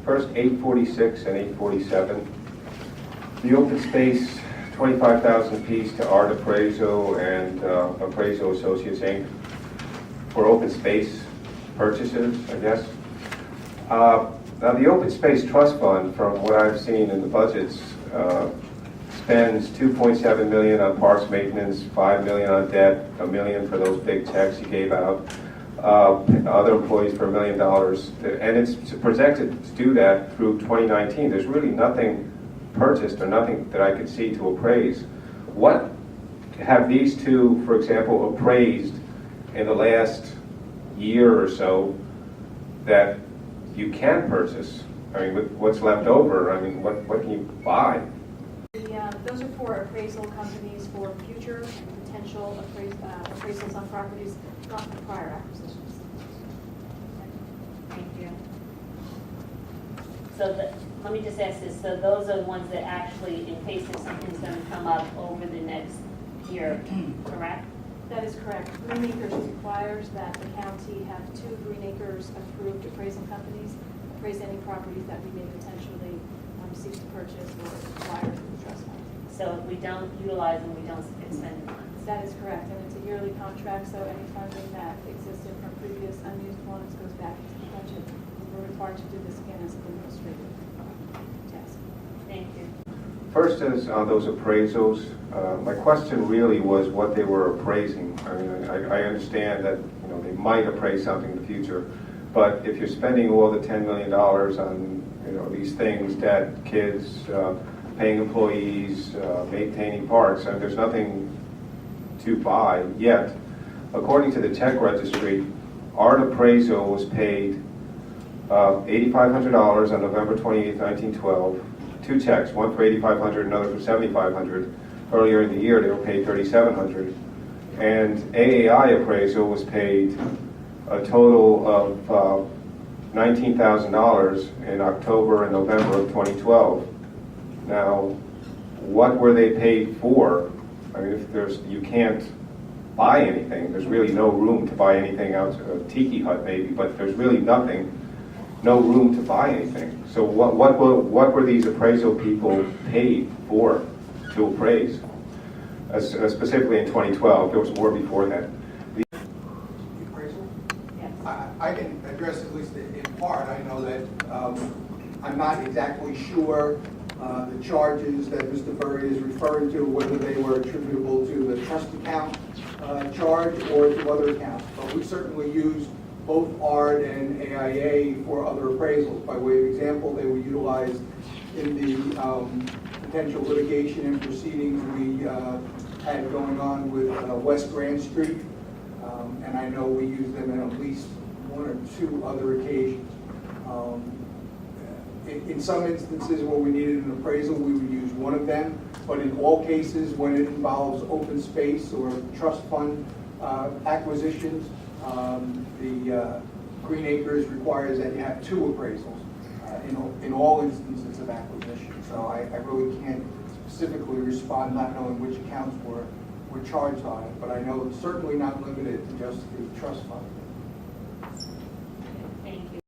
First, 846 and 847. The open space, 25,000 piece to Art Appraisal and Appraisal Associates Inc. for open space purchases, I guess. Now the Open Space Trust Fund, from what I've seen in the budgets, spends $2.7 million on parks maintenance, $5 million on debt, $1 million for those big checks you gave out, other employees for $1 million, and it's projected to do that through 2019. There's really nothing purchased or nothing that I could see to appraise. What have these two, for example, appraised in the last year or so that you can purchase? I mean, with what's left over, I mean, what can you buy? Those are for appraisal companies for future and potential appraisals on properties, not for prior acquisitions. Thank you. So let me just ask this. So those are the ones that actually, in case if something's going to come up over the next year, correct? That is correct. Green Acres requires that the county have 2 Green Acres approved appraisal companies appraise any properties that we may potentially seek to purchase or acquire through the trust fund. So if we don't utilize them, we don't expend the funds. That is correct, and it's a yearly contract, so any funding that existed from previous unused ones goes back into the budget. We're required to do this again as an administrative task. Thank you. First is on those appraisals. My question really was what they were appraising. I mean, I understand that they might appraise something in the future, but if you're spending all the $10 million on these things, debt, kids, paying employees, maintaining parks, and there's nothing to buy yet. According to the check registry, Art Appraisal was paid $8,500 on November 28, 1912. 2 checks, one for $8,500, another for $7,500. Earlier in the year, they were paid $3,700. And AAI Appraisal was paid a total of $19,000 in October and November of 2012. Now, what were they paid for? I mean, if you can't buy anything, there's really no room to buy anything out, a tiki hut maybe, but there's really nothing, no room to buy anything. So what were these appraisal people paid for to appraise? Specifically in 2012, there was more before that. Appraisal? Yes. I can address at least in part. I know that I'm not exactly sure the charges that Mr. Burry is referring to, whether they were attributable to the trust account charge or to other accounts. But we certainly use both ARD and AIA for other appraisals. By way of example, they were utilized in the potential litigation and proceedings we had going on with West Grand Street. And I know we use them in at least 1 or 2 other occasions. In some instances where we needed an appraisal, we would use one of them, but in all cases when it involves open space or trust fund acquisitions, the Green Acres requires that you have 2 appraisals in all instances of acquisition. So I really can't specifically respond not knowing which accounts were charged on it, but I know it's certainly not limited to just the trust fund.